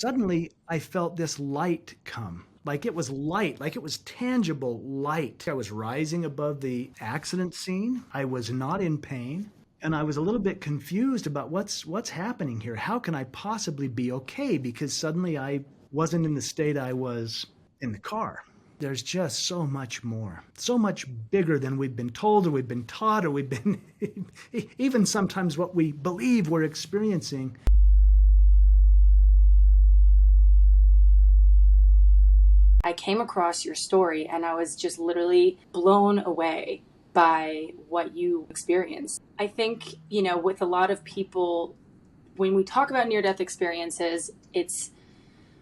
suddenly I felt this light come. Like it was light, like it was tangible light. I was rising above the accident scene. I was not in pain. And I was a little bit confused about what's happening here. How can I possibly be okay? Because suddenly I wasn't in the state I was in the car. There's just so much more, so much bigger than we've been told or we've been taught or we've been, even sometimes what we believe we're experiencing. I came across your story and I was just literally blown away by what you experienced. I think, with a lot of people, when we talk about near death experiences, it's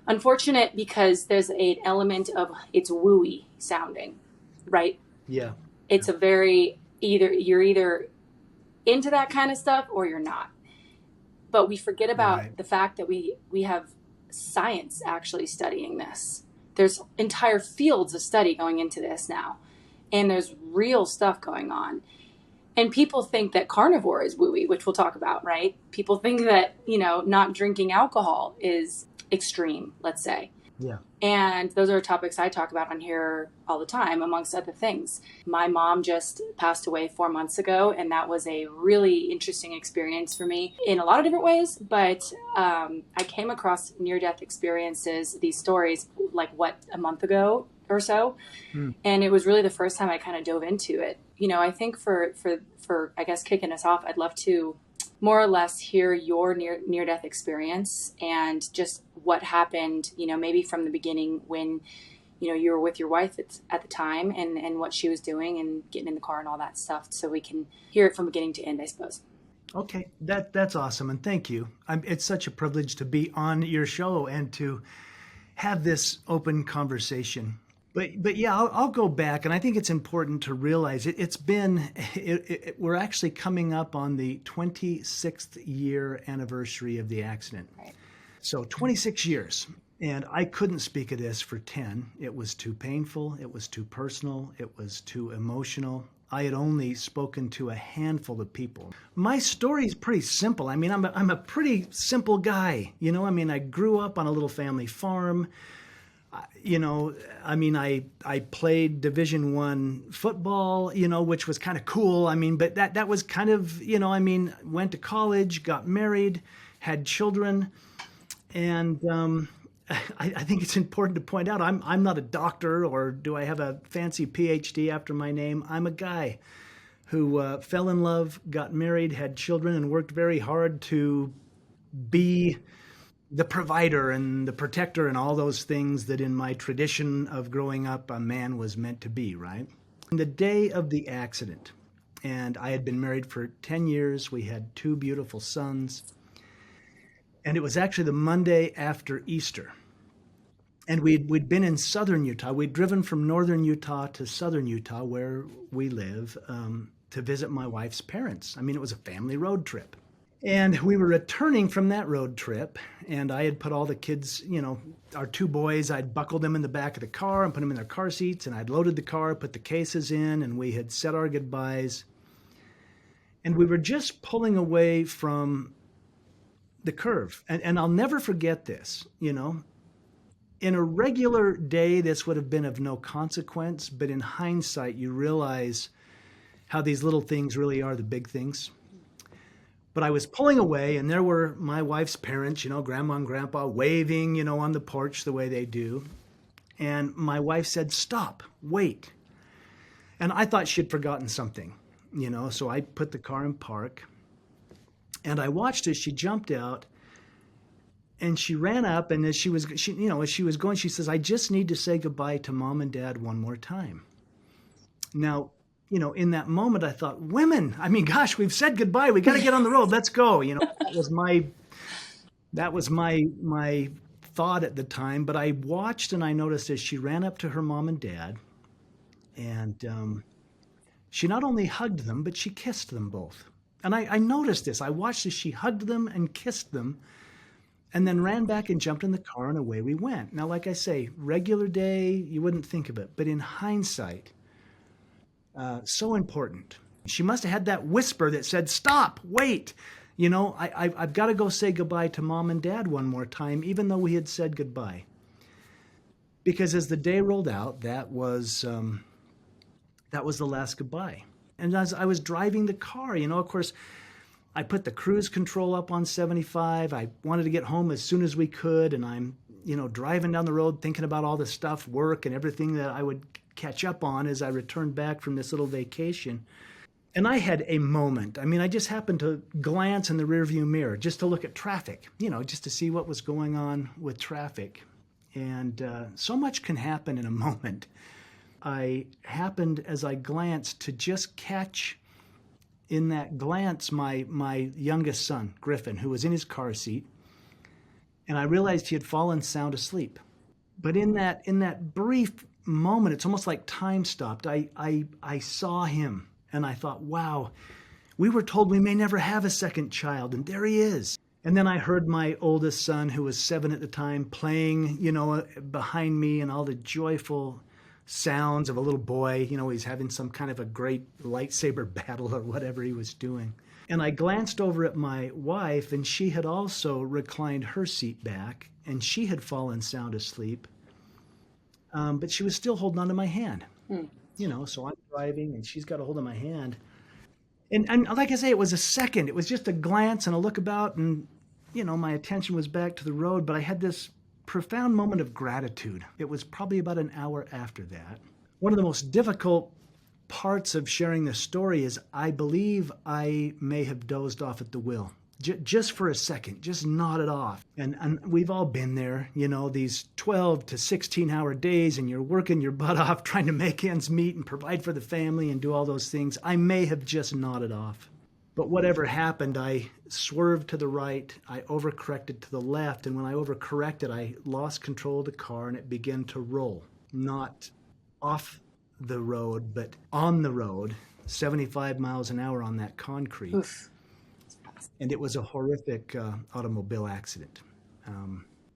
unfortunate because there's an element of it's wooey sounding, right? Yeah. It's a very you're either into that kind of stuff or you're not. But we forget about Right. the fact that we have science actually studying this. There's entire fields of study going into this now, and there's real stuff going on. And people think that carnivore is wooey, which we'll talk about, right? People think that, not drinking alcohol is extreme, let's say. Yeah. And those are topics I talk about on here all the time, amongst other things. My mom just passed away 4 months ago, and that was a really interesting experience for me in a lot of different ways. But I came across near-death experiences, these stories, a month ago or so. And it was really the first time I kind of dove into it. I think for I guess kicking us off, I'd love to more or less hear your near-death experience and just what happened, maybe from the beginning when, you were with your wife at the time and what she was doing and getting in the car and all that stuff, so we can hear it from beginning to end, I suppose. Okay, that's awesome, and thank you. It's such a privilege to be on your show and to have this open conversation. But yeah, I'll go back, and I think it's important to realize we're actually coming up on the 26th year anniversary of the accident. Right. So 26 years, and I couldn't speak of this for 10. It was too painful, it was too personal, it was too emotional. I had only spoken to a handful of people. My story is pretty simple. I mean, I'm a pretty simple guy. I grew up on a little family farm. I played Division I football, which was kind of cool. But that was kind of, went to college, got married, had children. And I think it's important to point out, I'm not a doctor, or do I have a fancy PhD after my name. I'm a guy who fell in love, got married, had children, and worked very hard to be the provider and the protector and all those things that in my tradition of growing up a man was meant to be, right? On the day of the accident, and I had been married for 10 years, we had 2 beautiful sons, and it was actually the Monday after Easter. And we'd been in southern Utah. We'd driven from northern Utah to southern Utah, where we live, to visit my wife's parents. It was a family road trip. And we were returning from that road trip, and I had put all the kids, our 2 boys, I'd buckled them in the back of the car and put them in their car seats, and I'd loaded the car, put the cases in, and we had said our goodbyes. And we were just pulling away from the curve. And I'll never forget this, In a regular day, this would have been of no consequence, but in hindsight, you realize how these little things really are the big things. But I was pulling away, and there were my wife's parents, grandma and grandpa, waving, on the porch the way they do. And my wife said, "Stop, wait." And I thought she'd forgotten something, so I put the car in park. And I watched as she jumped out, and she ran up, and as she was going, she says, "I just need to say goodbye to Mom and Dad one more time." Now, in that moment, I thought, women, gosh, we've said goodbye. We got to get on the road. Let's go. That was my thought at the time. But I watched and I noticed as she ran up to her mom and dad, and she not only hugged them, but she kissed them both. And I noticed this. I watched as she hugged them and kissed them, and then ran back and jumped in the car, and away we went. Now, like I say, regular day, you wouldn't think of it. But in hindsight, so important. She must have had that whisper that said, "Stop, wait." I've got to go say goodbye to mom and dad one more time, even though we had said goodbye. Because as the day rolled out, that was the last goodbye. And as I was driving the car, of course, I put the cruise control up on 75. I wanted to get home as soon as we could. And I'm, driving down the road thinking about all the stuff, work, and everything that I would catch up on as I returned back from this little vacation. And I had a moment. I mean, I just happened to glance in the rearview mirror just to look at traffic, just to see what was going on with traffic. And so much can happen in a moment. I happened, as I glanced, to just catch in that glance my youngest son, Griffin, who was in his car seat. And I realized he had fallen sound asleep. But in that brief moment, it's almost like time stopped. I saw him and I thought, wow, we were told we may never have a second child, and there he is. And then I heard my oldest son, who was 7 at the time, playing, behind me, and all the joyful sounds of a little boy. He's having some kind of a great lightsaber battle or whatever he was doing. And I glanced over at my wife, and she had also reclined her seat back, and she had fallen sound asleep. But she was still holding onto my hand. So I'm driving, and she's got a hold of my hand. And like I say, it was a second. It was just a glance and a look about, and, my attention was back to the road. But I had this profound moment of gratitude. It was probably about an hour after that. One of the most difficult parts of sharing this story is I believe I may have dozed off at the wheel. Just for a second, just nodded off. And we've all been there, these 12 to 16-hour days, and you're working your butt off trying to make ends meet and provide for the family and do all those things. I may have just nodded off. But whatever happened, I swerved to the right, I overcorrected to the left, and when I overcorrected, I lost control of the car and it began to roll. Not off the road, but on the road, 75 miles an hour on that concrete. Oof. And it was a horrific automobile accident.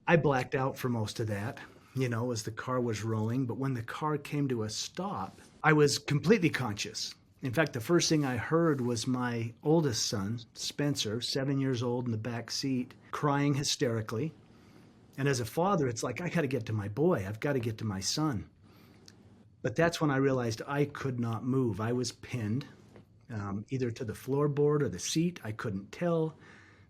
I blacked out for most of that, as the car was rolling. But when the car came to a stop, I was completely conscious. In fact, the first thing I heard was my oldest son, Spencer, 7 years old, in the back seat, crying hysterically. And as a father, it's like, I got to get to my boy. I've got to get to my son. But that's when I realized I could not move. I was pinned. Either to the floorboard or the seat, I couldn't tell.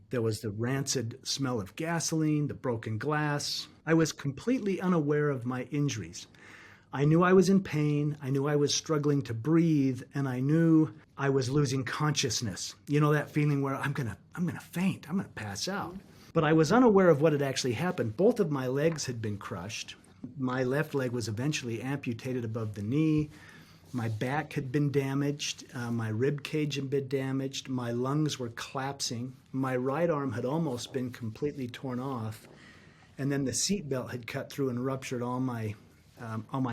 There was the rancid smell of gasoline, the broken glass. I was completely unaware of my injuries. I knew I was in pain, I knew I was struggling to breathe, and I knew I was losing consciousness. That feeling where I'm gonna faint, I'm gonna pass out. But I was unaware of what had actually happened. Both of my legs had been crushed. My left leg was eventually amputated above the knee. My back had been damaged, my rib cage had been damaged, my lungs were collapsing, my right arm had almost been completely torn off, and then the seatbelt had cut through and ruptured all my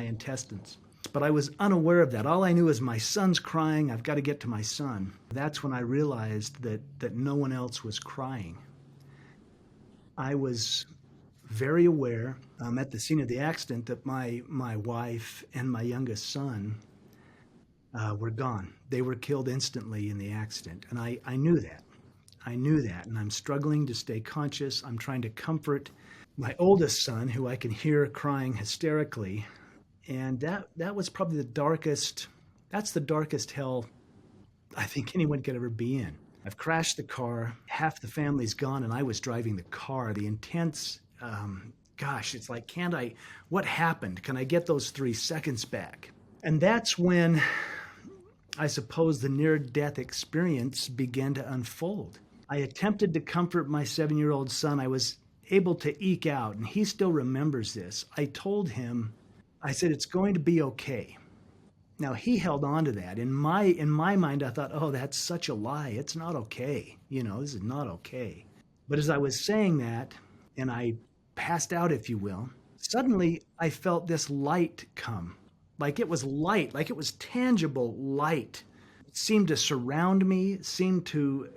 intestines. But I was unaware of that. All I knew is my son's crying, I've got to get to my son. That's when I realized that no one else was crying. I was very aware at the scene of the accident that my wife and my youngest son were gone. They were killed instantly in the accident. And I knew that. I knew that. And I'm struggling to stay conscious. I'm trying to comfort my oldest son, who I can hear crying hysterically. And that was probably that's the darkest hell I think anyone could ever be in. I've crashed the car. Half the family's gone, and I was driving the car. The intense, it's like, what happened? Can I get those 3 seconds back? And that's when I suppose the near-death experience began to unfold. I attempted to comfort my 7-year-old son. I was able to eke out, and he still remembers this. I told him, I said, it's going to be okay. Now, he held on to that. In my mind, I thought, oh, that's such a lie. It's not okay. This is not okay. But as I was saying that, and I passed out, if you will, suddenly I felt this light come. Like it was light, like it was tangible light. It seemed to surround me, seemed to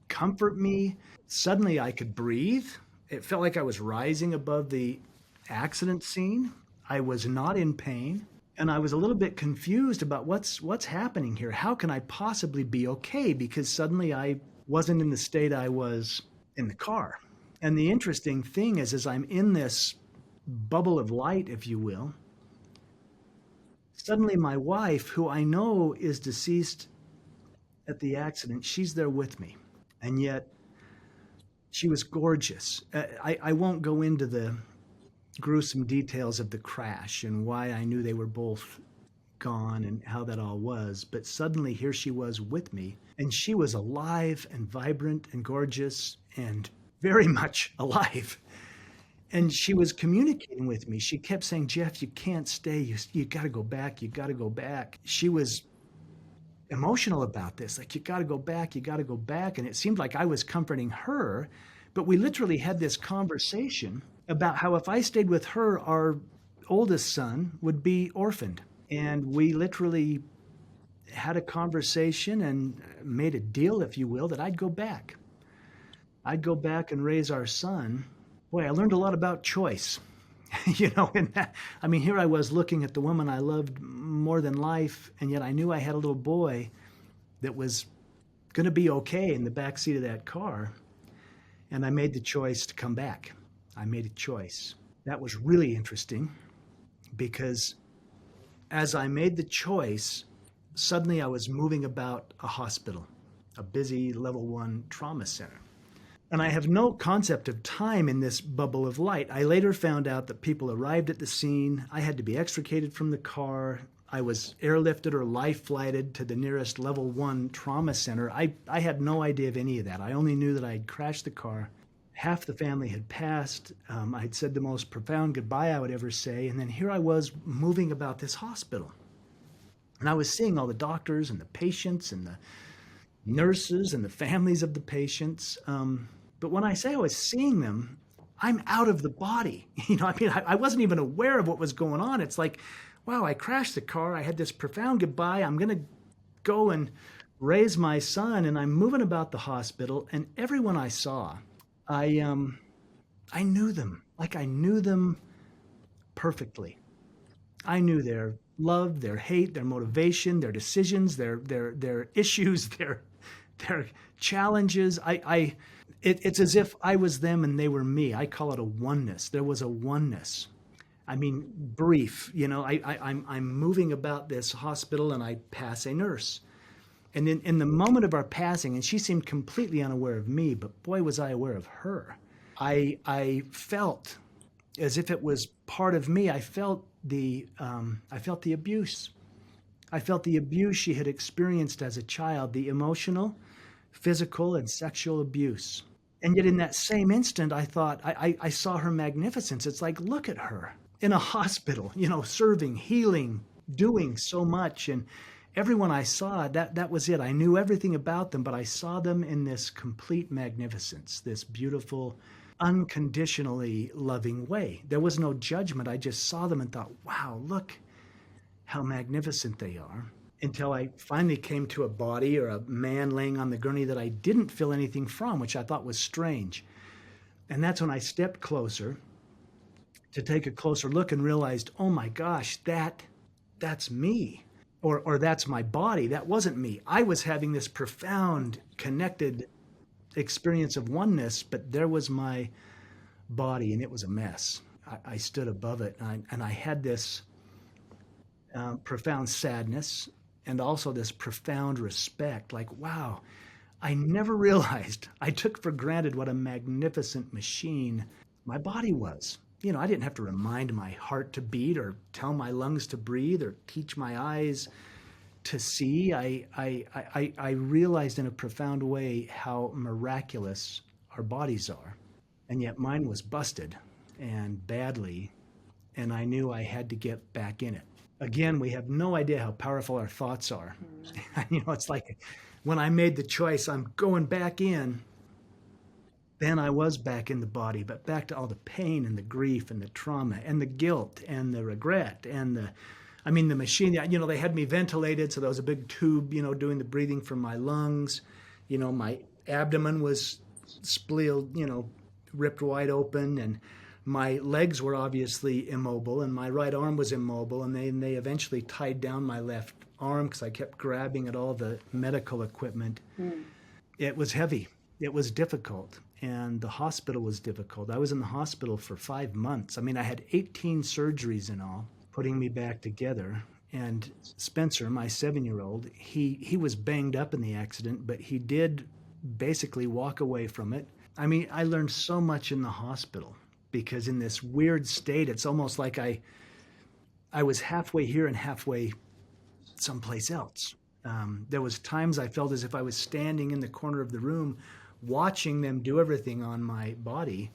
comfort me. Suddenly I could breathe. It felt like I was rising above the accident scene. I was not in pain. And I was a little bit confused about what's happening here. How can I possibly be okay? Because suddenly I wasn't in the state I was in the car. And the interesting thing is, as I'm in this bubble of light, if you will, suddenly my wife, who I know is deceased at the accident, she's there with me. And yet she was gorgeous. I won't go into the gruesome details of the crash and why I knew they were both gone and how that all was, but suddenly here she was with me, and she was alive and vibrant and gorgeous and very much alive. And she was communicating with me. She kept saying, Jeff, you can't stay. You got to go back. You got to go back. She was emotional about this. Like, you got to go back. You got to go back. And it seemed like I was comforting her. But we literally had this conversation about how if I stayed with her, our oldest son would be orphaned. And we literally had a conversation and made a deal, if you will, that I'd go back. I'd go back and raise our son. Boy, I learned a lot about choice. And that, I mean, here I was looking at the woman I loved more than life, and yet I knew I had a little boy that was going to be okay in the back seat of that car. And I made the choice to come back. I made a choice. That was really interesting because as I made the choice, suddenly I was moving about a hospital, a busy level 1 trauma center. And I have no concept of time in this bubble of light. I later found out that people arrived at the scene. I had to be extricated from the car. I was airlifted or life flighted to the nearest level 1 trauma center. I had no idea of any of that. I only knew that I had crashed the car. Half the family had passed. I'd said the most profound goodbye I would ever say. And then here I was moving about this hospital. And I was seeing all the doctors and the patients and the nurses and the families of the patients. But when I say I was seeing them, I'm out of the body. I wasn't even aware of what was going on. It's like, wow, I crashed the car. I had this profound goodbye. I'm going to go and raise my son. And I'm moving about the hospital. And everyone I saw, I knew them. Like I knew them perfectly. I knew their love, their hate, their motivation, their decisions, their issues, their challenges. It's as if I was them and they were me. I call it a oneness. There was a oneness. I mean, brief. I'm moving about this hospital and I pass a nurse. And in the moment of our passing, and she seemed completely unaware of me, but boy, was I aware of her. I felt as if it was part of me. I felt the abuse. I felt the abuse she had experienced as a child, the emotional, physical, and sexual abuse. And yet in that same instant, I thought, I saw her magnificence. It's like, look at her in a hospital, serving, healing, doing so much. And everyone I saw, that was it. I knew everything about them, but I saw them in this complete magnificence, this beautiful, unconditionally loving way. There was no judgment. I just saw them and thought, wow, look how magnificent they are. Until I finally came to a body or a man laying on the gurney that I didn't feel anything from, which I thought was strange. And that's when I stepped closer to take a closer look and realized, oh my gosh, that's me. Or that's my body. That wasn't me. I was having this profound, connected experience of oneness, but there was my body, and it was a mess. I stood above it, and I had this profound sadness and also this profound respect. Like, wow, I never realized, I took for granted what a magnificent machine my body was. I didn't have to remind my heart to beat or tell my lungs to breathe or teach my eyes to see. I realized in a profound way how miraculous our bodies are. And yet mine was busted and badly, and I knew I had to get back in it. Again, we have no idea how powerful our thoughts are. It's like when I made the choice, I'm going back in, then I was back in the body, but back to all the pain and the grief and the trauma and the guilt and the regret and the machine, they had me ventilated. So there was a big tube, doing the breathing from my lungs. My abdomen was spleeled, ripped wide open, and my legs were obviously immobile, and my right arm was immobile, and they eventually tied down my left arm because I kept grabbing at all the medical equipment. It was heavy. It was difficult. And the hospital was difficult. I was in the hospital for 5 months. I mean, I had 18 surgeries in all, putting me back together. And Spencer, my 7-year-old, he was banged up in the accident, but he did basically walk away from it. I mean, I learned so much in the hospital because in this weird state, it's almost like I was halfway here and halfway someplace else. There was times I felt as if I was standing in the corner of the room watching them do everything on my body,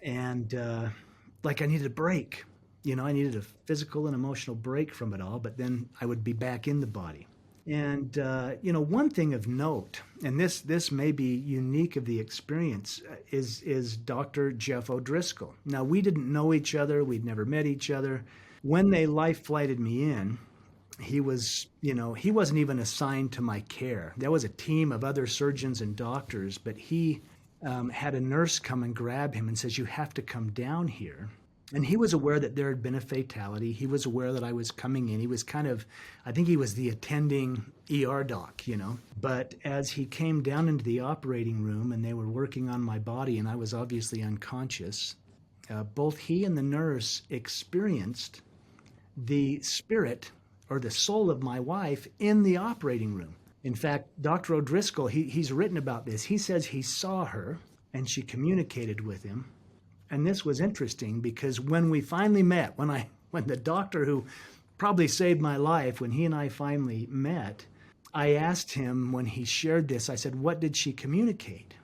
and like I needed a break. I needed a physical and emotional break from it all, but then I would be back in the body. And one thing of note, and this may be unique of the experience, is Dr. Jeff O'Driscoll. Now, we didn't know each other. We'd never met each other. When they life flighted me in, he wasn't even assigned to my care. There was a team of other surgeons and doctors, but he had a nurse come and grab him and says, "You have to come down here." And he was aware that there had been a fatality. He was aware that I was coming in. He was I think he was the attending ER doc, But as he came down into the operating room and they were working on my body and I was obviously unconscious, both he and the nurse experienced the spirit or the soul of my wife in the operating room. In fact, Dr. O'Driscoll, he's written about this. He says he saw her and she communicated with him. And this was interesting because when we finally met, when the doctor who probably saved my life, when he and I finally met, I asked him when he shared this, I said, "What did she communicate?"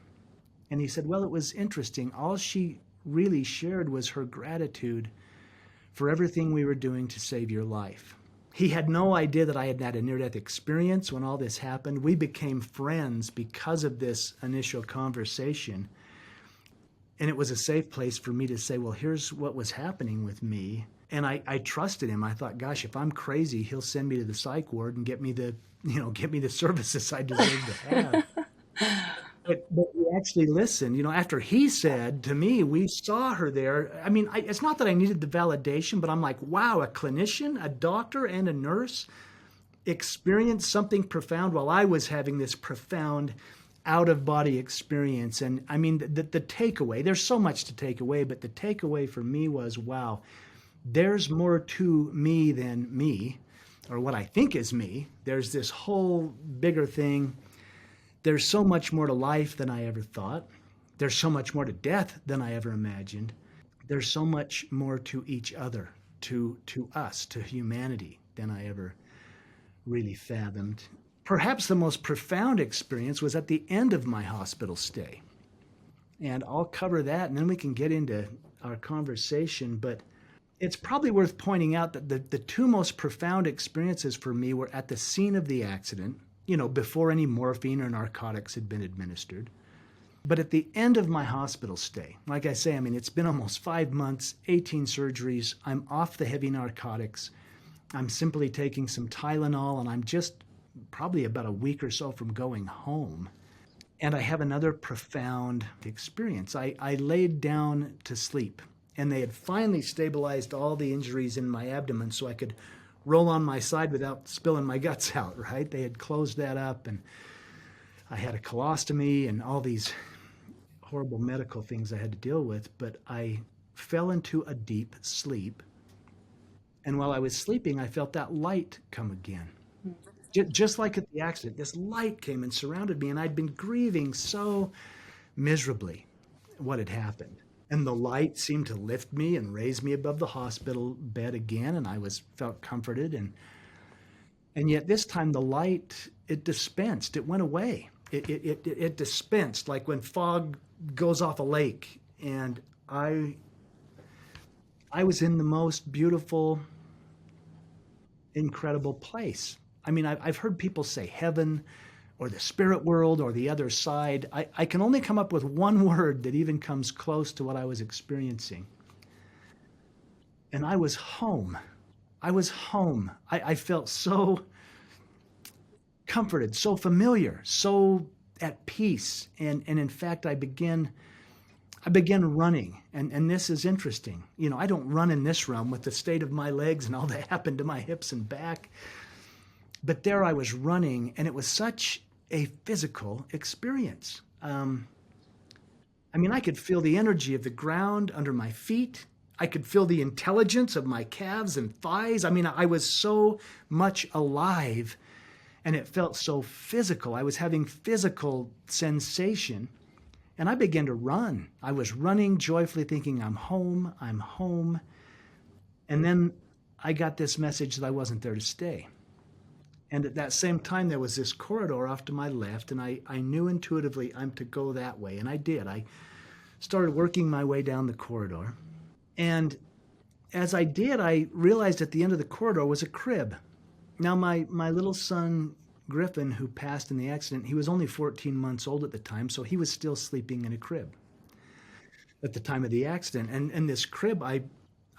And he said, "Well, it was interesting. All she really shared was her gratitude for everything we were doing to save your life." He had no idea that I had had a near-death experience when all this happened. We became friends because of this initial conversation. And it was a safe place for me to say, well, here's what was happening with me. And I trusted him. I thought, gosh, if I'm crazy, he'll send me to the psych ward and get me the services I deserve to have. But he actually listened. After he said to me, we saw her there. I mean, it's not that I needed the validation, but I'm like, wow, a clinician, a doctor, and a nurse experienced something profound while I was having this profound out-of-body experience. And I mean, the takeaway, there's so much to take away, but the takeaway for me was, wow, there's more to me than me, or what I think is me. There's this whole bigger thing. There's so much more to life than I ever thought. There's so much more to death than I ever imagined. There's so much more to each other, to us, to humanity than I ever really fathomed. Perhaps the most profound experience was at the end of my hospital stay. And I'll cover that and then we can get into our conversation. But it's probably worth pointing out that the two most profound experiences for me were at the scene of the accident, before any morphine or narcotics had been administered. But at the end of my hospital stay, like I say, I mean, it's been almost 5 months, 18 surgeries. I'm off the heavy narcotics. I'm simply taking some Tylenol and I'm just probably about a week or so from going home. And I have another profound experience. I laid down to sleep and they had finally stabilized all the injuries in my abdomen so I could roll on my side without spilling my guts out, right? They had closed that up and I had a colostomy and all these horrible medical things I had to deal with, but I fell into a deep sleep. And while I was sleeping, I felt that light come again. Just like at the accident, this light came and surrounded me, and I'd been grieving so miserably what had happened. And the light seemed to lift me and raise me above the hospital bed again, and I felt comforted. And yet this time the light, it dispensed, it went away. It dispensed like when fog goes off a lake. And I was in the most beautiful, incredible place. I mean, I've heard people say heaven or the spirit world or the other side. I can only come up with one word that even comes close to what I was experiencing. And I was home. I was home. I felt so comforted, so familiar, so at peace. And in fact, I began running. And this is interesting. I don't run in this realm with the state of my legs and all that happened to my hips and back. But there I was running, and it was such a physical experience. I mean, I could feel the energy of the ground under my feet. I could feel the intelligence of my calves and thighs. I mean, I was so much alive, and it felt so physical. I was having physical sensation, and I began to run. I was running joyfully, thinking, I'm home, I'm home. And then I got this message that I wasn't there to stay. And at that same time, there was this corridor off to my left, and I knew intuitively I'm to go that way. And I did. I started working my way down the corridor. And as I did, I realized at the end of the corridor was a crib. Now, my little son, Griffin, who passed in the accident, he was only 14 months old at the time, so he was still sleeping in a crib at the time of the accident. And this crib, I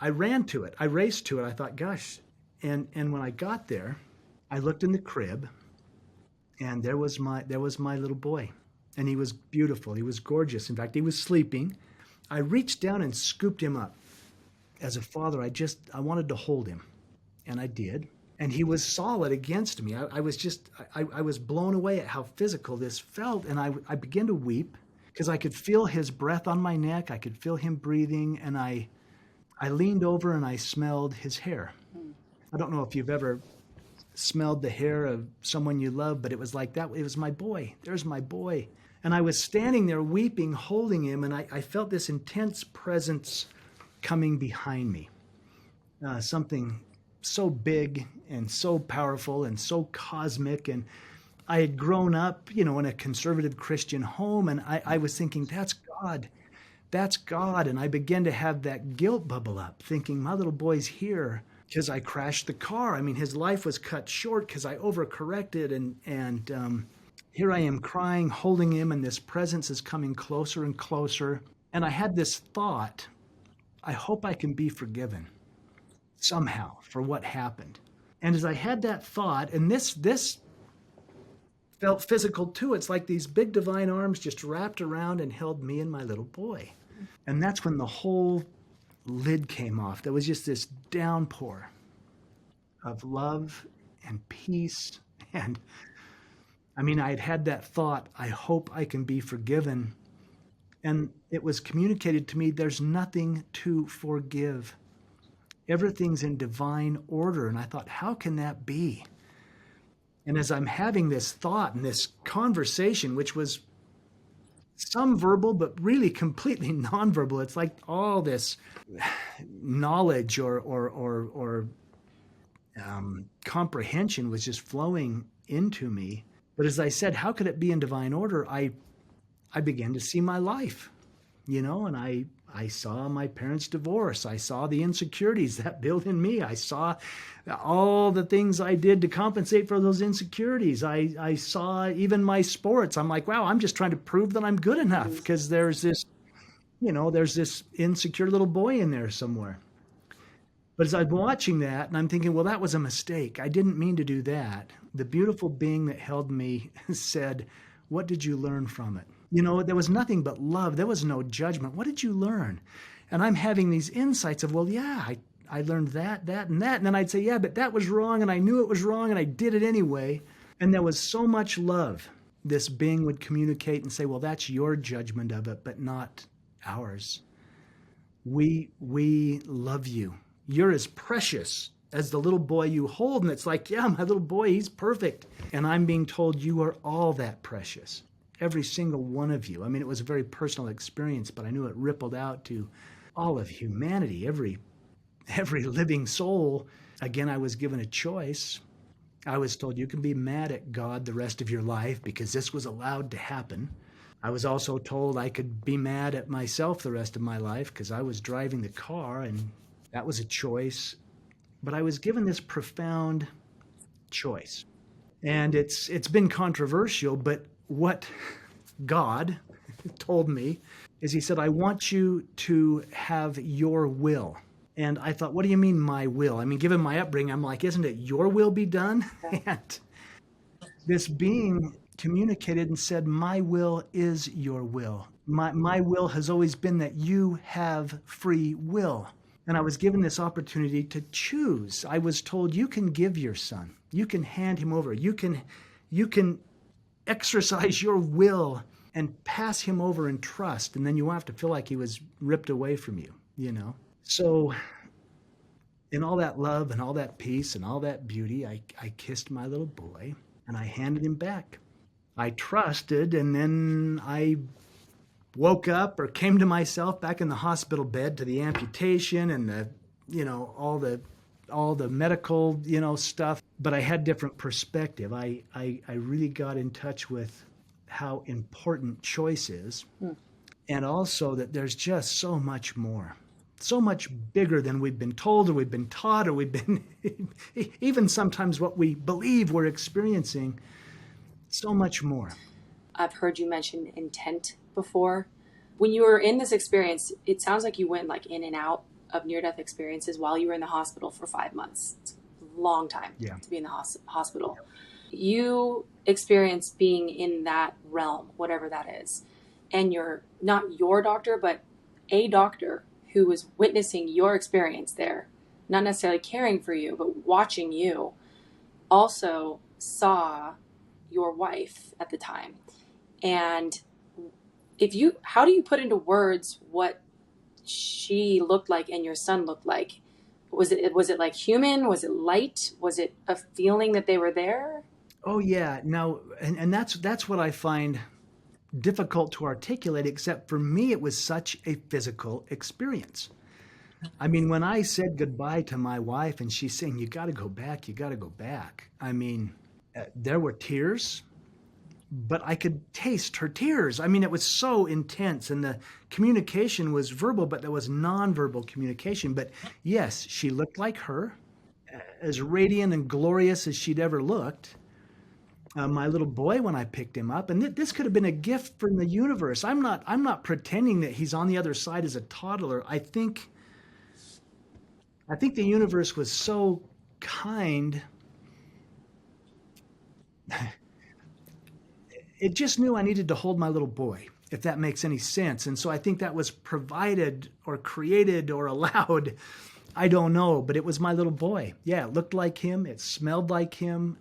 ran to it. I raced to it. I thought, gosh. And when I got there, I looked in the crib, and there was my little boy, and he was beautiful. He was gorgeous. In fact, he was sleeping. I reached down and scooped him up. As a father, I wanted to hold him, and I did. And he was solid against me. I was blown away at how physical this felt, and I began to weep because I could feel his breath on my neck. I could feel him breathing, and I leaned over and I smelled his hair. I don't know if you've ever smelled the hair of someone you love, but it was like that. It was my boy. There's my boy. And I was standing there weeping, holding him, and I felt this intense presence coming behind me. Something so big and so powerful and so cosmic. And I had grown up, in a conservative Christian home, and I was thinking, that's God. That's God. And I began to have that guilt bubble up, thinking, my little boy's here because I crashed the car. I mean, his life was cut short because I overcorrected, and here I am crying, holding him, and this presence is coming closer and closer. And I had this thought, I hope I can be forgiven somehow for what happened. And as I had that thought, and this felt physical too, it's like these big divine arms just wrapped around and held me and my little boy. And that's when the whole lid came off. There was just this downpour of love and peace. And I mean, I had that thought, I hope I can be forgiven. And it was communicated to me, there's nothing to forgive. Everything's in divine order. And I thought, how can that be? And as I'm having this thought and this conversation, which was some verbal, but really completely nonverbal, it's like all this knowledge or comprehension was just flowing into me. But as I said, how could it be in divine order? I began to see my life, and I saw my parents' divorce. I saw the insecurities that built in me. I saw all the things I did to compensate for those insecurities. I saw even my sports. I'm like, wow, I'm just trying to prove that I'm good enough because there's this insecure little boy in there somewhere. But as I'm watching that, and I'm thinking, well, that was a mistake. I didn't mean to do that. The beautiful being that held me said, what did you learn from it? There was nothing but love. There was no judgment. What did you learn? And I'm having these insights of, well, yeah, I learned that, and that. And then I'd say, yeah, but that was wrong, and I knew it was wrong, and I did it anyway. And there was so much love. This being would communicate and say, well, that's your judgment of it, but not ours. We love you. You're as precious as the little boy you hold. And it's like, yeah, my little boy, he's perfect. And I'm being told you are all that precious. Every single one of you. I mean, it was a very personal experience, but I knew it rippled out to all of humanity, every living soul. Again, I was given a choice. I was told you can be mad at God the rest of your life because this was allowed to happen. I was also told I could be mad at myself the rest of my life because I was driving the car, and that was a choice. But I was given this profound choice. And it's been controversial, but what God told me is he said, I want you to have your will. And I thought, what do you mean my will? I mean, given my upbringing, I'm like, isn't it your will be done? And this being communicated and said, my will is your will. My will has always been that you have free will. And I was given this opportunity to choose. I was told, you can give your son. You can hand him over. You can exercise your will and pass him over in trust. And then you won't have to feel like he was ripped away from you, you know? So in all that love and all that peace and all that beauty, I kissed my little boy and I handed him back. I trusted, and then I woke up or came to myself back in the hospital bed to the amputation and the, all the medical, stuff. But I had different perspective. I really got in touch with how important choice is, and also that there's just so much more, so much bigger than we've been told or we've been taught or we've been, even sometimes what we believe we're experiencing, so much more. I've heard you mention intent before. When you were in this experience, it sounds like you went like in and out of near-death experiences while you were in the hospital for 5 months. It's a long time to be in the hospital. You experienced being in that realm, whatever that is, and you're not your doctor, but a doctor who was witnessing your experience there, not necessarily caring for you, but watching you, also saw your wife at the time. And how do you put into words what she looked like and your son looked like? Was it like human? Was it light? Was it a feeling that they were there? Oh yeah. Now, and that's what I find difficult to articulate, except for me, it was such a physical experience. I mean, when I said goodbye to my wife and she's saying, you got to go back, you got to go back. I mean, there were tears, but I could taste her tears. I mean, it was so intense, and the communication was verbal, but there was nonverbal communication. But yes, she looked like her, as radiant and glorious as she'd ever looked. My little boy, when I picked him up, and this could have been a gift from the universe. I'm not pretending that he's on the other side as a toddler. I think the universe was so kind. It just knew I needed to hold my little boy, if that makes any sense. And so I think that was provided or created or allowed. I don't know, but it was my little boy. Yeah, it looked like him. It smelled like him.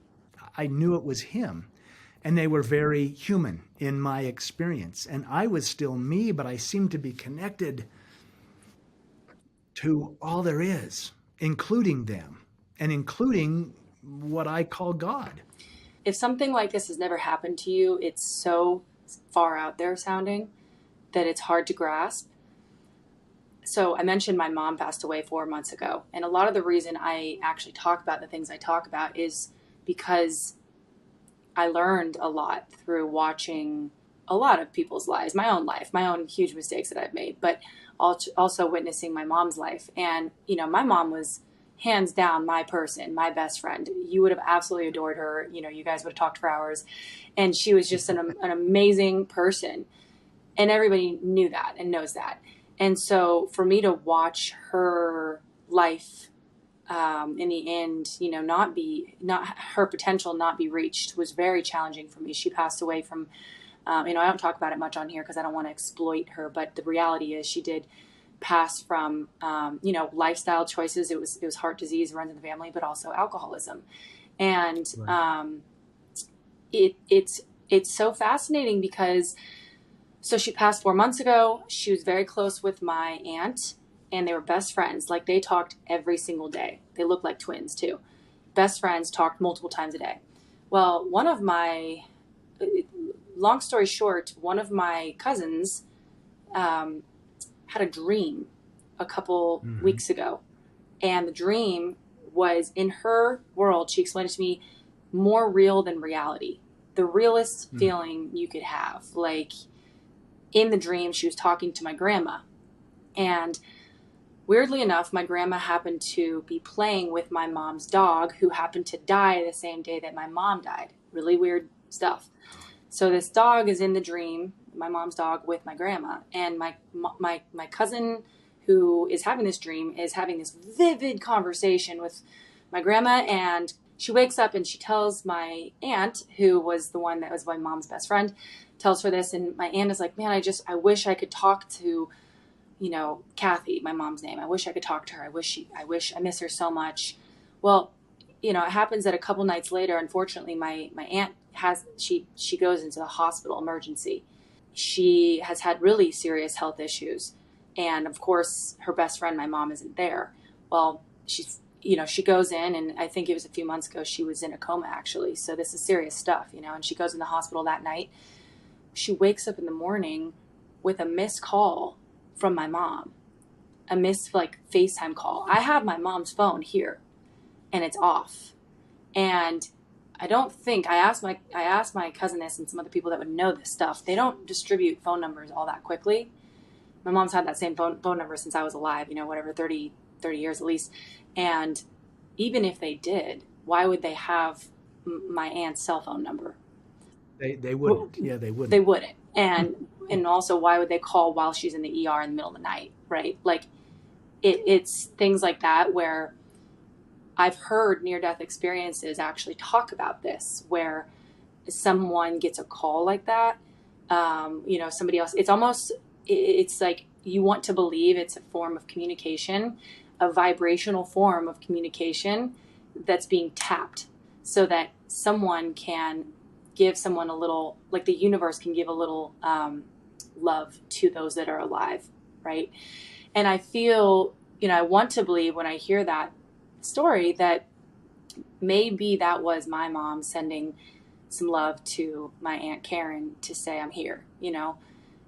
I knew it was him. And they were very human in my experience. And I was still me, but I seemed to be connected to all there is, including them and including what I call God. If something like this has never happened to you, it's so far out there sounding that it's hard to grasp. So I mentioned my mom passed away 4 months ago. And a lot of the reason I actually talk about the things I talk about is because I learned a lot through watching a lot of people's lives, my own life, my own huge mistakes that I've made, but also witnessing my mom's life. And, my mom was hands down my person, my best friend. You would have absolutely adored her. You guys would have talked for hours. And she was just an amazing person. And everybody knew that and knows that. And so for me to watch her life in the end, not her potential not be reached was very challenging for me. She passed away from, I don't talk about it much on here because I don't want to exploit her, but the reality is she did pass from, lifestyle choices. It was heart disease, runs in the family, but also alcoholism. And right. It's so fascinating because, so she passed 4 months ago. She was very close with my aunt and they were best friends. Like they talked every single day. They looked like twins too. Best friends, talked multiple times a day. Well, long story short, one of my cousins, had a dream a couple weeks ago. And the dream was, in her world, she explained it to me, more real than reality. The realest feeling you could have. Like in the dream, she was talking to my grandma. And weirdly enough, my grandma happened to be playing with my mom's dog, who happened to die the same day that my mom died. Really weird stuff. So this dog is in the dream, my mom's dog, with my grandma. And my cousin who is having this dream is having this vivid conversation with my grandma. And she wakes up and she tells my aunt, who was the one that was my mom's best friend, tells her this. And my aunt is like, man, I wish I could talk to, Kathy, my mom's name. I wish I could talk to her. I miss her so much. Well, it happens that a couple nights later, unfortunately, my aunt she goes into the hospital emergency. She has had really serious health issues, and of course her best friend, my mom, isn't there. Well, she goes in, and I think it was a few months ago, she was in a coma actually. So this is serious stuff, and she goes in the hospital that night. She wakes up in the morning with a missed call from my mom, a missed FaceTime call. I have my mom's phone here and it's off. And I asked my cousin this and some other people that would know this stuff. They don't distribute phone numbers all that quickly. My mom's had that same phone number since I was alive, whatever, 30 years at least. And even if they did, why would they have my aunt's cell phone number? They wouldn't. Yeah, they wouldn't. They wouldn't. And also, why would they call while she's in the ER in the middle of the night, right? It's things like that where I've heard near-death experiences actually talk about this, where someone gets a call like that, somebody else. It's like you want to believe it's a form of communication, a vibrational form of communication that's being tapped, so that someone can give someone a little, like the universe can give a little love to those that are alive, right? And I feel, I want to believe when I hear that story that maybe that was my mom sending some love to my Aunt Karen to say, I'm here, and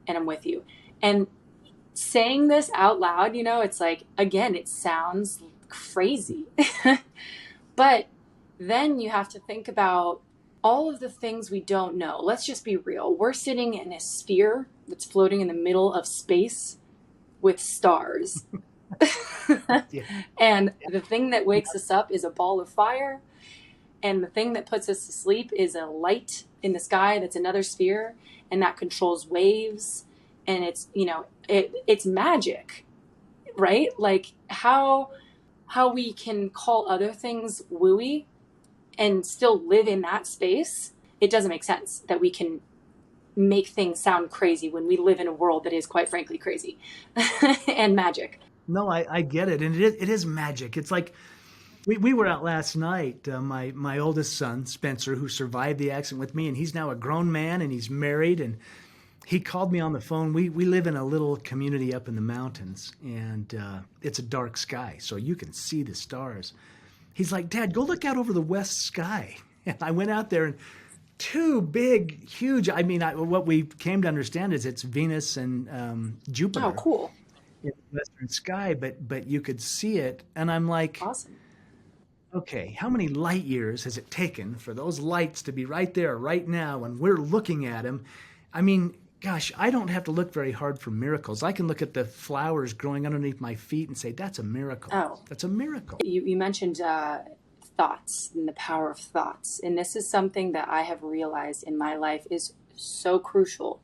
I'm with you. And saying this out loud, it's like, again, it sounds crazy. But then you have to think about all of the things we don't know. Let's just be real. We're sitting in a sphere that's floating in the middle of space with stars. Yeah. And the thing that wakes us up is a ball of fire. And the thing that puts us to sleep is a light in the sky that's another sphere, and that controls waves. And it's, it's magic, right? Like how we can call other things wooey and still live in that space. It doesn't make sense that we can make things sound crazy when we live in a world that is quite frankly crazy and magic. No, I get it. And it is magic. It's like we were out last night. My oldest son, Spencer, who survived the accident with me, and he's now a grown man and he's married. And he called me on the phone. We live in a little community up in the mountains, and it's a dark sky, so you can see the stars. He's like, Dad, go look out over the west sky. And I went out there, and two big, huge, what we came to understand is it's Venus and Jupiter. Oh, cool. In the western sky, but you could see it. And I'm like, awesome. Okay, how many light years has it taken for those lights to be right there, right now, when we're looking at them? Gosh, I don't have to look very hard for miracles. I can look at the flowers growing underneath my feet and say, that's a miracle. Oh. That's a miracle. You mentioned thoughts and the power of thoughts. And this is something that I have realized in my life is so crucial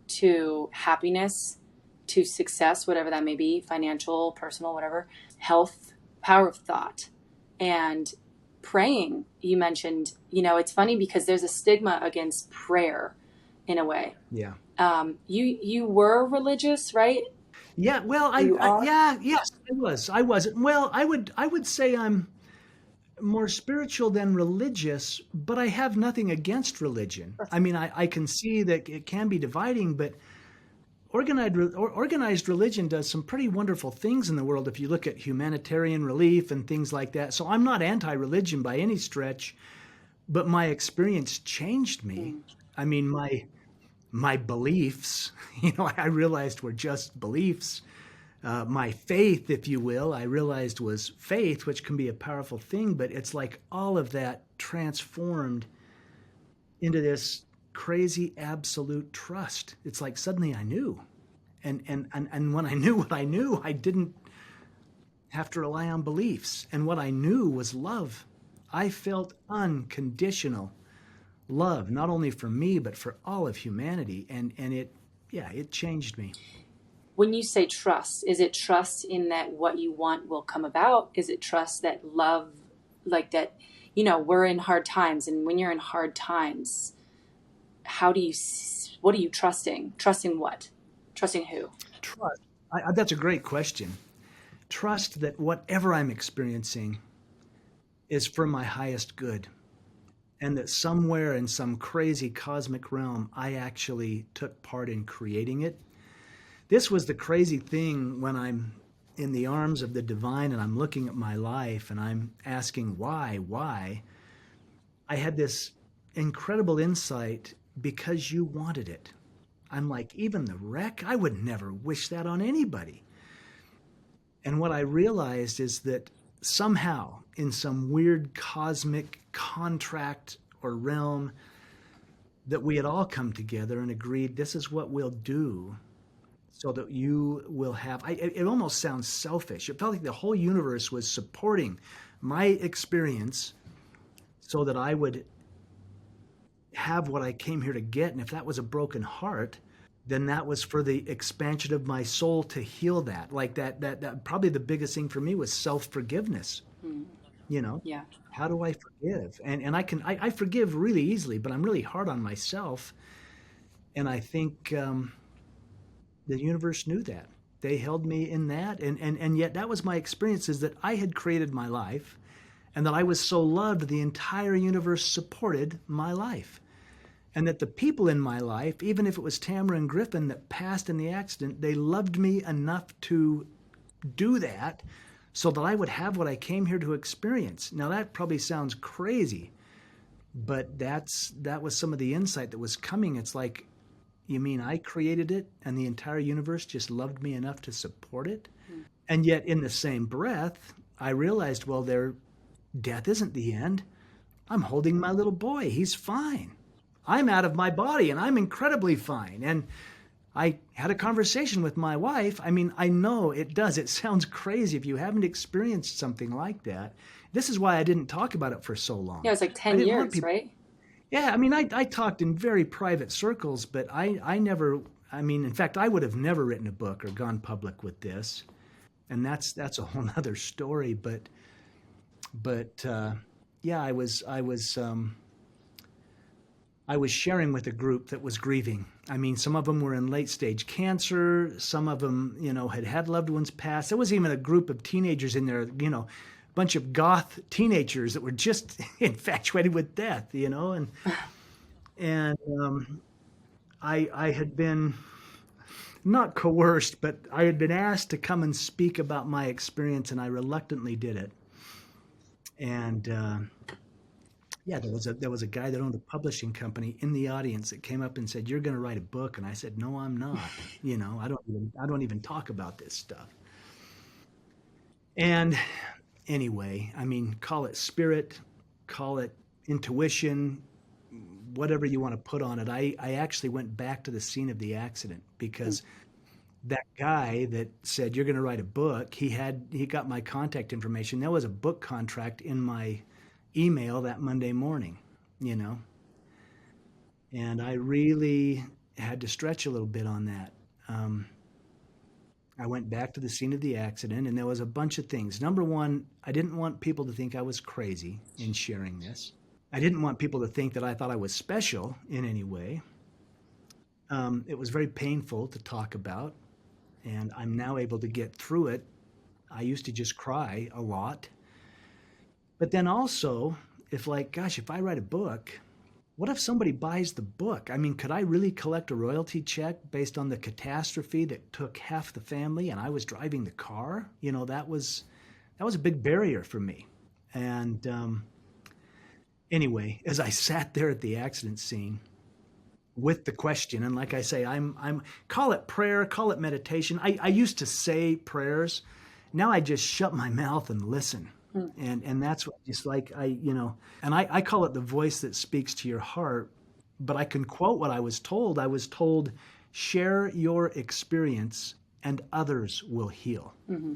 to happiness, to success, whatever that may be, financial, personal, whatever, health, power of thought. And praying, you mentioned, it's funny because there's a stigma against prayer in a way. Yeah. You were religious, right? Yeah. Well, yes, I wasn't. Well, I would say I'm more spiritual than religious, but I have nothing against religion. I can see that it can be dividing, but organized religion does some pretty wonderful things in the world if you look at humanitarian relief and things like that. So I'm not anti-religion by any stretch, but my experience changed me. My beliefs, I realized were just beliefs. My faith, if you will, I realized was faith, which can be a powerful thing, but it's like all of that transformed into this crazy absolute trust. It's like suddenly I knew. And when I knew what I knew, I didn't have to rely on beliefs. And what I knew was love. I felt unconditional love, not only for me, but for all of humanity. And it changed me. When you say trust, is it trust in that what you want will come about? Is it trust that love, like that, we're in hard times, and when you're in hard times, what are you trusting? Trusting what? Trusting who? Trust. That's a great question. Trust that whatever I'm experiencing is for my highest good. and that somewhere in some crazy cosmic realm, I actually took part in creating it. This was the crazy thing when I'm in the arms of the divine and I'm looking at my life and I'm asking why. I had this incredible insight because you wanted it. I'm like, even the wreck, I would never wish that on anybody. And what I realized is that somehow, in some weird cosmic contract or realm, that we had all come together and agreed this is what we'll do so that you will have. It almost sounds selfish. It felt like the whole universe was supporting my experience so that I would have what I came here to get. And if that was a broken heart, then that was for the expansion of my soul to heal that. Like that probably the biggest thing for me was self-forgiveness. Mm. You know, Yeah. how do I forgive? And I forgive really easily, but I'm really hard on myself. And I think the universe knew that. They held me in that. And yet that was my experience, is that I had created my life and that I was so loved, the entire universe supported my life. And that the people in my life, even if it was Tamara and Griffin that passed in the accident, they loved me enough to do that so that I would have what I came here to experience. Now that probably sounds crazy, but that was some of the insight that was coming. It's like, you mean I created it and the entire universe just loved me enough to support it? Mm. And yet in the same breath, I realized, well, their death isn't the end. I'm holding my little boy. He's fine. I'm out of my body and I'm incredibly fine. And I had a conversation with my wife. I mean, I know it does. It sounds crazy if you haven't experienced something like that. This is why I didn't talk about it for so long. Yeah, it was like I 10 didn't want years, people. right? Yeah, I mean, I talked in very private circles, but I never, I mean, in fact, I would have never written a book or gone public with this. And that's a whole nother story. But yeah, I was sharing with a group that was grieving. I mean, some of them were in late stage cancer. Some of them, had had loved ones pass. There was even a group of teenagers in there, a bunch of goth teenagers that were just infatuated with death, and I had been not coerced, but I had been asked to come and speak about my experience, and I reluctantly did it. And yeah, there was a guy that owned a publishing company in the audience that came up and said, "You're going to write a book," and I said, "No, I'm not. I don't even talk about this stuff." And anyway, I mean, call it spirit, call it intuition, whatever you want to put on it. I actually went back to the scene of the accident Mm. because that guy that said you're going to write a book, he got my contact information. There was a book contract in my email that Monday morning, you know, and I really had to stretch a little bit on that. Um, I went back to the scene of the accident, and there was a bunch of things. Number one, I didn't want people to think I was crazy in sharing this. I didn't want people to think that I thought I was special in any way. It was very painful to talk about, and I'm now able to get through it. I used to just cry a lot. But then also, if like, gosh, if I write a book, what if somebody buys the book? I mean, could I really collect a royalty check based on the catastrophe that took half the family and I was driving the car? That was a big barrier for me. And anyway, as I sat there at the accident scene with the question, and like I say, I'm call it prayer, call it meditation. I used to say prayers. Now I just shut my mouth and listen. Mm. And that's what just like and I call it the voice that speaks to your heart, but I can quote what I was told. I was told, share your experience and others will heal. Hmm.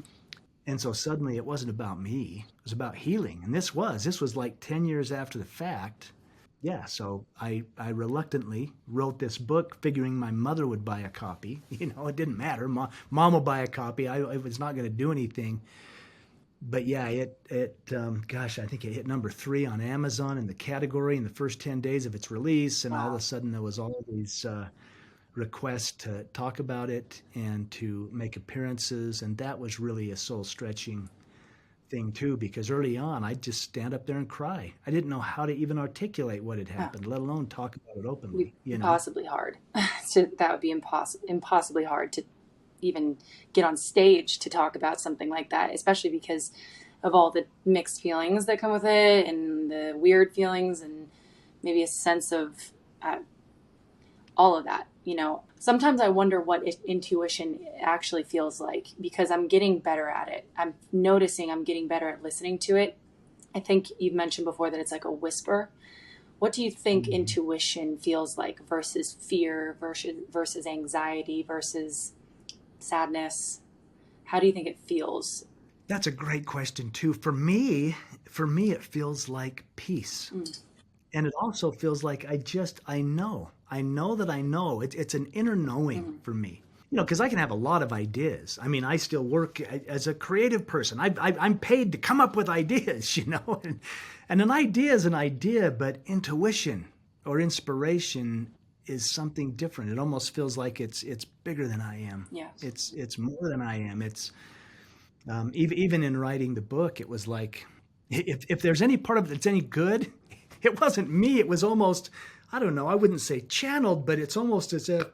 And so suddenly it wasn't about me. It was about healing. And this was like 10 years after the fact. Yeah, so I reluctantly wrote this book figuring my mother would buy a copy. It didn't matter. Mom will buy a copy. I was not going to do anything. But yeah, gosh, I think it hit number 3 on Amazon in the category in the first 10 days of its release. And all of Wow. a sudden there was all these requests to talk about it and to make appearances. And that was really a soul stretching thing too, because early on I'd just stand up there and cry. I didn't know how to even articulate what had Oh, happened, let alone talk about it we openly, you know? impossibly hard. So that would be impossibly hard to even get on stage to talk about something like that, especially because of all the mixed feelings that come with it and the weird feelings and maybe a sense of uh, all of that. Sometimes I wonder what intuition actually feels like because I'm getting better at it. I'm noticing I'm getting better at listening to it. I think you've mentioned before that it's like a whisper. What do you think Mhm. intuition feels like versus fear versus anxiety versus sadness? How do you think it feels? That's a great question too. For me, it feels like peace. Mm, And it also feels like I know. I know that I know. It's an inner knowing mm, for me. Because I can have a lot of ideas. I mean, I still work as a creative person. I'm paid to come up with ideas, and an idea is an idea, but intuition or inspiration is something different. It almost feels like it's bigger than I am. yes. It's more than I am. It's even in writing the book, it was like, if there's any part of it that's any good, it wasn't me. It was almost, I don't know, I wouldn't say channeled, but it's almost as if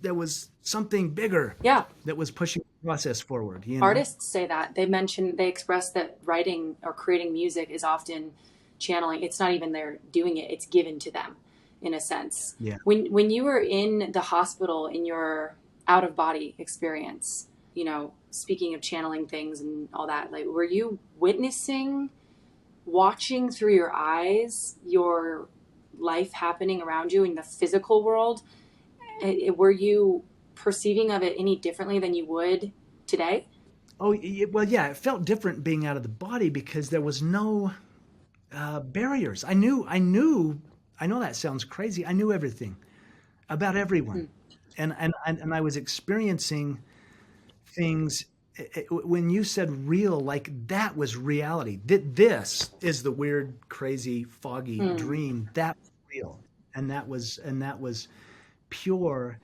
there was something bigger Yeah. that was pushing the process forward. Artists say that. They express that writing or creating music is often channeling. It's not even they're doing it, it's given to them in a sense. Yeah. When you were in the hospital in your out of body experience, speaking of channeling things and all that, like were you witnessing, watching through your eyes, your life happening around you in the physical world? Were you perceiving of it any differently than you would today? Oh, well, yeah, it felt different being out of the body because there was no barriers. I know that sounds crazy. I knew everything about everyone. Mm, And I was experiencing things when you said real, like that was reality. This is the weird, crazy, foggy mm, dream. That was real. And that was pure.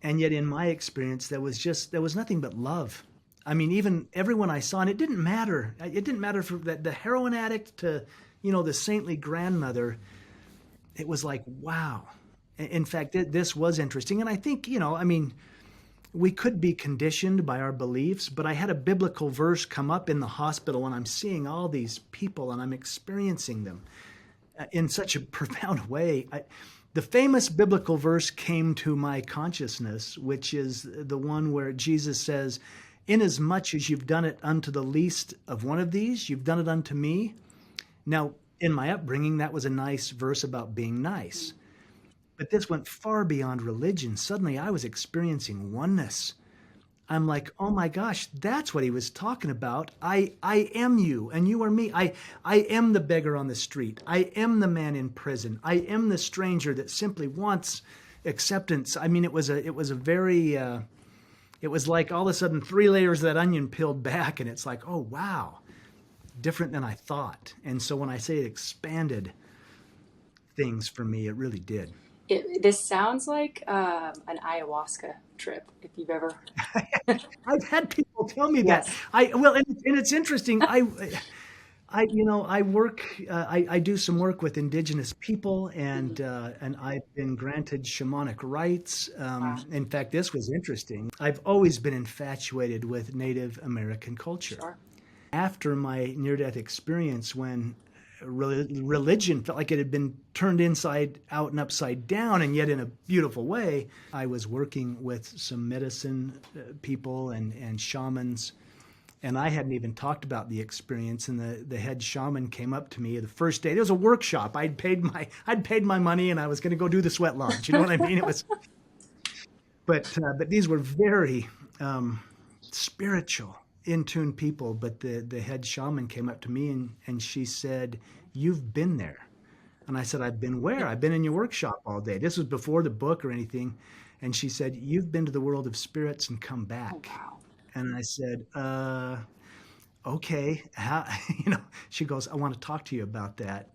And yet in my experience, there was nothing but love. I mean, even everyone I saw, and it didn't matter. It didn't matter for the heroin addict to, the saintly grandmother. It was like, wow. In fact, this was interesting. And I think, I mean, we could be conditioned by our beliefs, but I had a biblical verse come up in the hospital when I'm seeing all these people and I'm experiencing them in such a profound way. The famous biblical verse came to my consciousness, which is the one where Jesus says, "Inasmuch as you've done it unto the least of one of these, you've done it unto me." Now, in my upbringing, that was a nice verse about being nice. But this went far beyond religion. Suddenly, I was experiencing oneness. I'm like, oh my gosh, that's what he was talking about. I am you and you are me. I am the beggar on the street. I am the man in prison. I am the stranger that simply wants acceptance. I mean, it was a very it was like all of a sudden 3 layers of that onion peeled back, and it's like, oh wow, different than I thought. And so when I say it expanded things for me, it really did. this sounds like an ayahuasca trip, if you've ever. I've had people tell me that. Yes. And it's interesting. I work. I do some work with indigenous people, Hmm. and I've been granted shamanic rights. Wow. In fact, this was interesting. I've always been infatuated with Native American culture. Sure. After my near-death experience, when religion felt like it had been turned inside out and upside down, and yet in a beautiful way, I was working with some medicine people and shamans, and I hadn't even talked about the experience. And the head shaman came up to me the first day. It was a workshop. I'd paid my money, and I was going to go do the sweat lodge. You know what I mean? It was, but these were very spiritual, in tune people. But the head shaman came up to me and she said, "You've been there." And I said, "I've been where?" "I've been in your workshop all day." This was before the book or anything. And she said, "You've been to the world of spirits and come Oh, back." wow. And I said, okay. How, she goes, "I want to talk to you about that."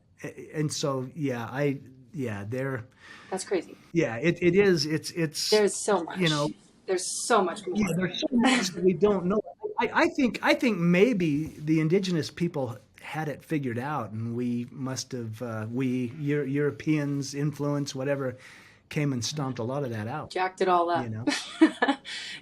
And so, there, That's crazy. it is, it's, There's so you know, much. There's so much yeah, more. there's so much that we don't know. I think maybe the indigenous people had it figured out, and we must have Europeans influence whatever came and stomped a lot of that out. Jacked it all You up.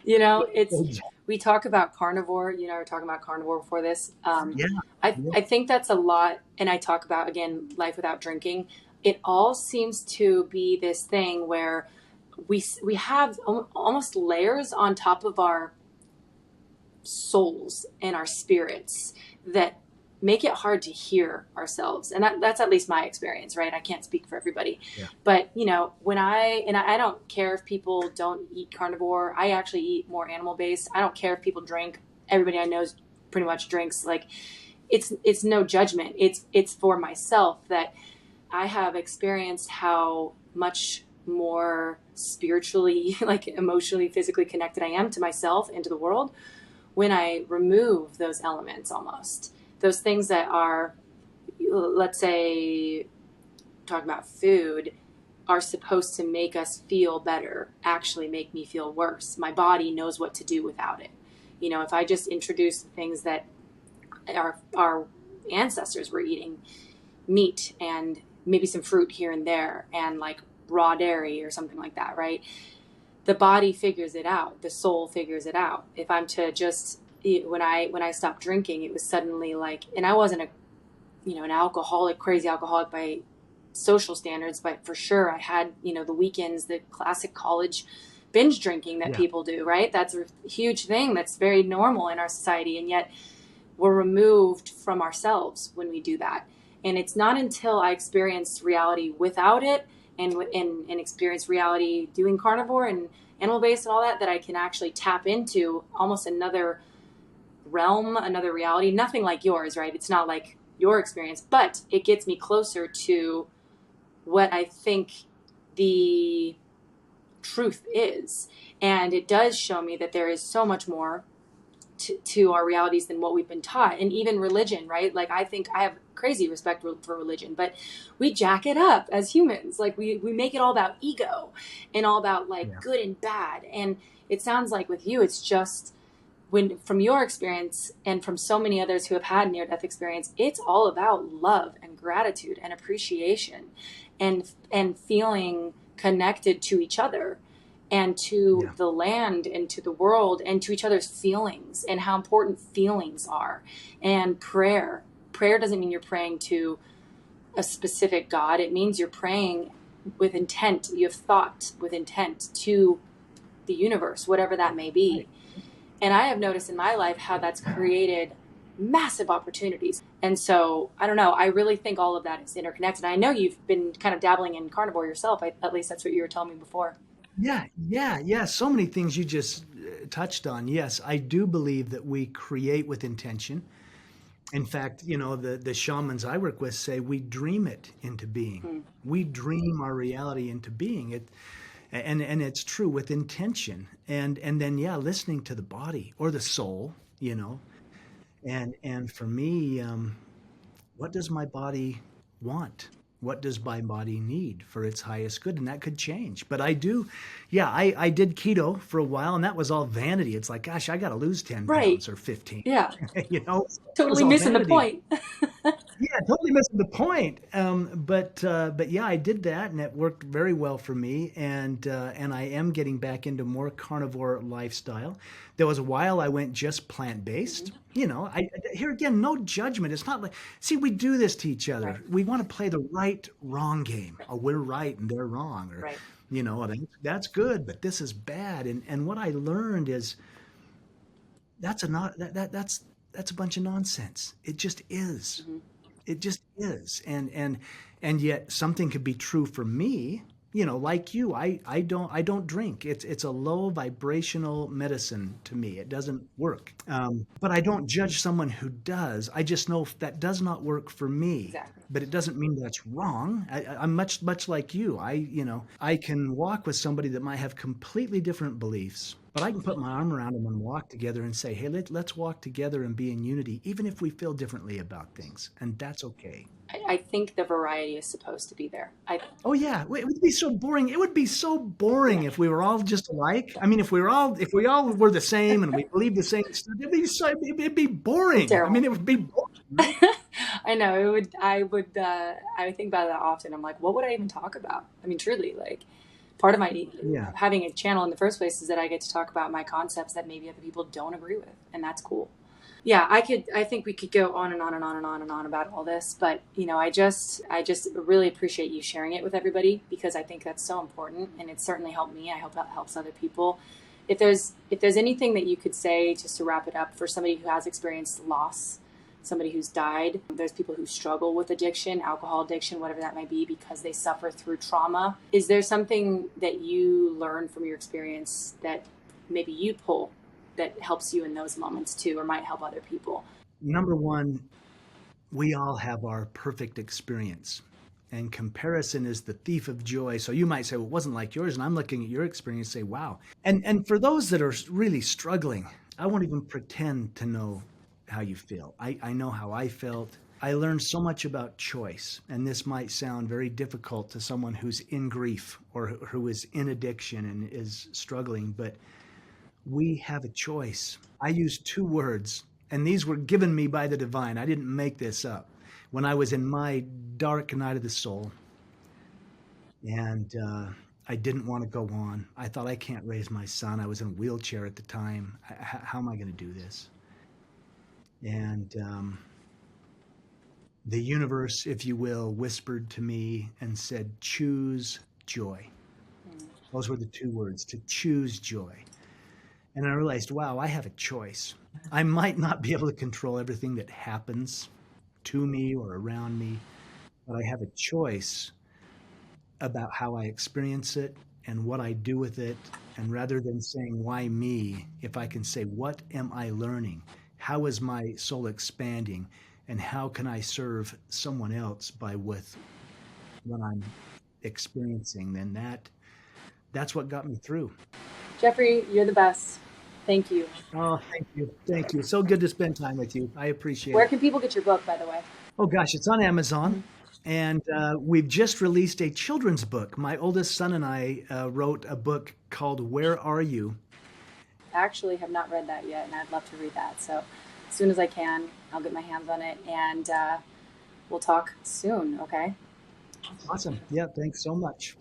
know. It's, we talk about carnivore, we're talking about carnivore before this. Yeah. I think that's a lot. And I talk about, again, life without drinking. It all seems to be this thing where we have almost layers on top of our souls and our spirits that make it hard to hear ourselves. And that's at least my experience, right? I can't speak for everybody. Yeah. But, when I don't care if people don't eat carnivore. I actually eat more animal based. I don't care if people drink. Everybody I know pretty much drinks. Like, it's no judgment. It's for myself that I have experienced how much more spiritually, like emotionally, physically connected I am to myself and to the world when I remove those elements, almost those things that are, let's say, talking about food, are supposed to make us feel better, actually make me feel worse. My body knows what to do without it. If I just introduce things that our ancestors were eating, meat and maybe some fruit here and there, and like raw dairy or something like that, right? The body figures it out. The soul figures it out. If I'm to just, when I stopped drinking, it was suddenly like, and I wasn't an alcoholic, crazy alcoholic by social standards, but for sure I had, the weekends, the classic college binge drinking that people do, right? That's a huge thing. That's very normal in our society. And yet we're removed from ourselves when we do that. And it's not until I experienced reality without it and experience reality doing carnivore and animal-based and all that I can actually tap into almost another realm, another reality. Nothing like yours, right? It's not like your experience, but it gets me closer to what I think the truth is. And it does show me that there is so much more to our realities than what we've been taught. And even religion, right? Like, I think I have crazy respect for religion, but we jack it up as humans. Like, we make it all about ego and all about good and bad. And it sounds like with you, it's just, when from your experience and from so many others who have had near-death experience, it's all about love and gratitude and appreciation and feeling connected to each other and to the land and to the world and to each other's feelings and how important feelings are. And prayer doesn't mean you're praying to a specific God. It means you're praying with intent. You have thought with intent to the universe, whatever that may be. And I have noticed in my life how that's created massive opportunities. And so, I don't know, I really think all of that is interconnected. I know you've been kind of dabbling in carnivore yourself. At least that's what you were telling me before. Yeah. So many things you just touched on. Yes, I do believe that we create with intention. In fact, the shamans I work with say we dream it into being. We dream our reality into being. And it's true with intention. And then, listening to the body or the soul, And for me, what does my body want? What does my body need for its highest good? And that could change. But I do, I did keto for a while, and that was all vanity. It's like, gosh, I got to lose 10 Right. pounds or 15. Yeah. It was Totally all missing the vanity. point. Yeah, totally missing the point. But yeah, I did that, and it worked very well for me. And I am getting back into more carnivore lifestyle. There was a while I went just plant based. Here again, no judgment. It's not like, see, we do this to each other. Right. We want to play the right wrong game. Oh, we're right and they're wrong, or Right. that's good, but this is bad. And what I learned is that's a bunch of nonsense. It just is. It just is. And yet something could be true for me, like you. I don't drink. It's a low vibrational medicine to me. It doesn't work. But I don't judge someone who does. I just know if that does not work for me. Exactly. But it doesn't mean that's wrong. I'm much like you. I can walk with somebody that might have completely different beliefs, But I can put my arm around them and walk together and say, hey, let's walk together and be in unity, even if we feel differently about things. And that's okay. I think the variety is supposed to be there. Oh yeah, it would be so boring. It would be so boring Yeah. if we were all just alike. I mean, if we all were the same and we believed the same stuff, it'd be boring. I mean, Terrible. it would be boring, right? I know it would. I think about that often. I'm like, what would I even talk about? I mean, truly, like, part of my Yeah. having a channel in the first place is that I get to talk about my concepts that maybe other people don't agree with, and that's cool. Yeah, I think we could go on and on and on and on and on about all this, but I just really appreciate you sharing it with everybody, because I think that's so important, and it's certainly helped me. I hope that helps other people. If there's anything that you could say just to wrap it up for somebody who has experienced loss, somebody who's died, there's people who struggle with addiction, alcohol addiction, whatever that might be, because they suffer through trauma. Is there something that you learn from your experience that maybe you pull that helps you in those moments too, or might help other people? Number one, we all have our perfect experience. And comparison is the thief of joy. So you might say, well, it wasn't like yours. And I'm looking at your experience and say, wow. And for those that are really struggling, I won't even pretend to know how you feel. I know how I felt. I learned so much about choice. And this might sound very difficult to someone who's in grief or who is in addiction and is struggling, but we have a choice. I use two words, and these were given me by the divine. I didn't make this up. When I was in my dark night of the soul, and I didn't want to go on. I thought, I can't raise my son. I was in a wheelchair at the time. How am I going to do this? And the universe, if you will, whispered to me and said, choose joy. Those were the two words, to choose joy. And I realized, wow, I have a choice. I might not be able to control everything that happens to me or around me, but I have a choice about how I experience it and what I do with it. And rather than saying, why me, if I can say, what am I learning? How is my soul expanding? And how can I serve someone else by with what I'm experiencing? Then that's what got me through. Jeffrey, you're the best. Thank you. Oh, thank you. Thank you. So good to spend time with you. I appreciate Where it. can people get your book, by the way? Oh, gosh, it's on Amazon. And we've just released a children's book. My oldest son and I wrote a book called Where Are You? I actually have not read that yet, and I'd love to read that. So as soon as I can, I'll get my hands on it, and we'll talk soon, okay? Awesome. Yeah, thanks so much.